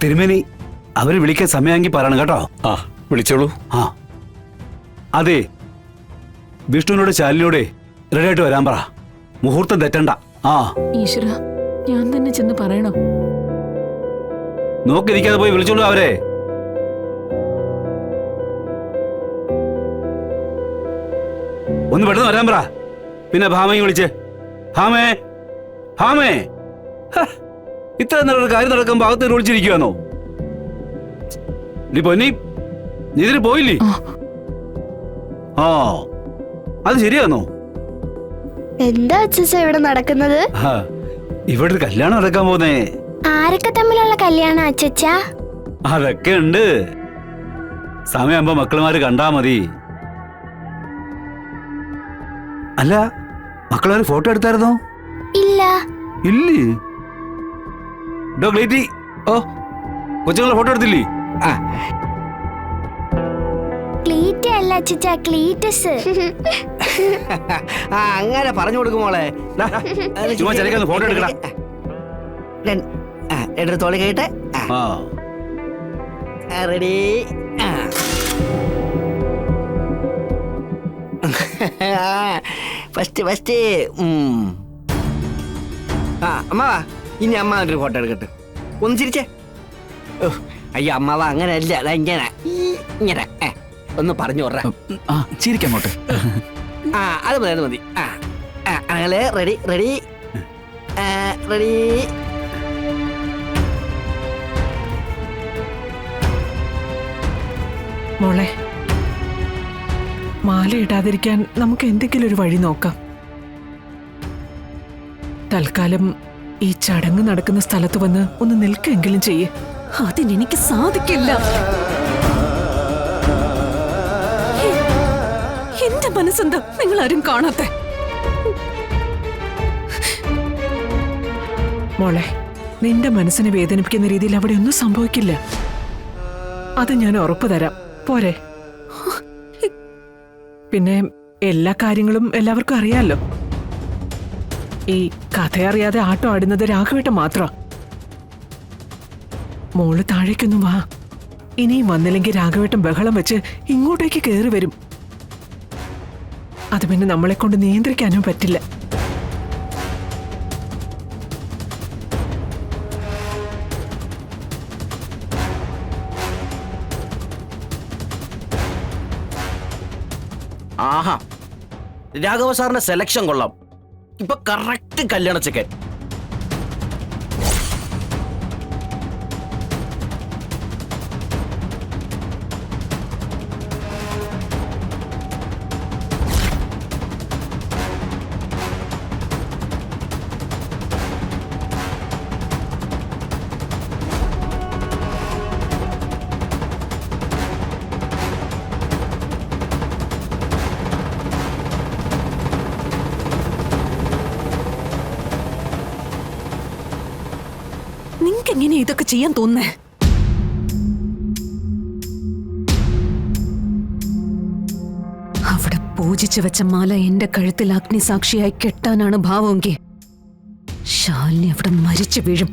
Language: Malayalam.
തിരുമേനി അവര് വിളിക്കാൻ സമയമെങ്കിൽ പറയണം കേട്ടോ. ആ വിളിച്ചോളൂ. ആ അതെ, വിഷ്ണുവിനോട് ശാലിനോടെ റെഡിയായിട്ട് വരാൻ പറ. മുഹൂർത്തം തെറ്റണ്ട. ആ ഈശ്വര, ഞാൻ തന്നെ ചെന്ന് പറയണോ? നോക്കിയിരിക്കാതെ പോയി വിളിച്ചോളൂ അവരെ. ഒന്ന് പെട്ടെന്ന് വരാൻ പറ. പിന്നെ ഭാമയും വിളിച്ച്, ഭാമേ ഭാമേ. ഇത്ര നേരം കാര്യം നടക്കുമ്പോ അകത്ത് വിളിച്ചിരിക്കുവാന്നോ? നീ പൊന്നി, നീ ഇതിന് പോയില്ലേ? ആ അത് ശരിയാന്നോ? എന്താ അച്ഛാ ഇവിടെ നടക്കുന്നത്? ഇവിടെ കല്യാണം നടക്കാൻ പോന്നേ. ആരൊക്കെ തമ്മിലുള്ള കല്യാണം അച്ഛാ? അതൊക്കെ ഉണ്ട്. സമയമാകുമ്പോ മക്കളുമാര് കണ്ടാ മതി. അല്ല, മക്കളൊരു ഫോട്ടോ എടുത്തായിരുന്നോ? ഇല്ല. ഇല്ലേ? ഗ്ലീറ്റി, ഓ കൊച്ചുങ്ങളെ ഫോട്ടോ എടുത്തില്ലേ? ക്ലീറ്റ് അല്ല അച്ഛാ, ക്ലീറ്റസ്. അങ്ങനെ പറഞ്ഞു കൊടുക്കും മോളെ. ചുമ്മാ ചെലക്കൊന്ന് ഫോട്ടോ എടുക്കടാ. എടുത്തോളി കേട്ടെ. റെഡി. ഫസ്റ്റ് അമ്മാവാ, ഇനി അമ്മ ഒരു ഫോട്ടോ എടുക്കട്ടെ. ഒന്ന് ചിരിച്ചേ. അയ്യോ അമ്മാവ അങ്ങനെയല്ല, ഇങ്ങനെ ഇങ്ങനെ ഒന്ന് പറഞ്ഞു വിട. ചിരിക്കങ്ങോട്ട്. അത് മതി, അത് മതി. അങ്ങനെ റെഡി റെഡി റെഡി. മോളെ, മാല ഇടാതിരിക്കാൻ നമുക്ക് എന്തെങ്കിലും ഒരു വഴി നോക്കാം. തൽക്കാലം ഈ ചടങ്ങ് നടക്കുന്ന സ്ഥലത്ത് വന്ന് ഒന്ന് നിൽക്കെങ്കിലും ചെയ്യേ. അതിനെനിക്ക് സാധിക്കില്ല. എന്റെ മനസ്സെന്താ നിങ്ങൾ ആരും കാണാത്ത? മോളെ, നിന്റെ മനസ്സിനെ വേദനിപ്പിക്കുന്ന രീതിയിൽ അവിടെ ഒന്നും സംഭവിക്കില്ല. അത് ഞാൻ ഉറപ്പു തരാം. പോരെ? പിന്നെ എല്ലാ കാര്യങ്ങളും എല്ലാവർക്കും അറിയാലോ. ഈ കഥയറിയാതെ ആട്ടം ആടുന്നത് രാഘവേട്ടൻ മാത്രം. മോള് താഴേക്കൊന്നും വാ. ഇനിയും വന്നില്ലെങ്കിൽ രാഘവേട്ടൻ ബഹളം വെച്ച് ഇങ്ങോട്ടേക്ക് കയറി വരും. അത് പിന്നെ നമ്മളെ കൊണ്ട് നിയന്ത്രിക്കാനും പറ്റില്ല. ആഹാ, രാഘവ സാറിന്റെ സെലക്ഷൻ കൊള്ളാം. ഇപ്പൊ കറക്റ്റ് കല്യാണ ചെക്കൻ. നിങ്ങക്ക് എങ്ങനെ ഇതൊക്കെ ചെയ്യാൻ തോന്നേ? അവിടെ പൂജിച്ചു വെച്ച മാല എന്റെ കഴുത്തിൽ അഗ്നിസാക്ഷിയായി കെട്ടാനാണ് ഭാവമെങ്കിൽ ശാലിനി അവിടെ മരിച്ചു വീഴും.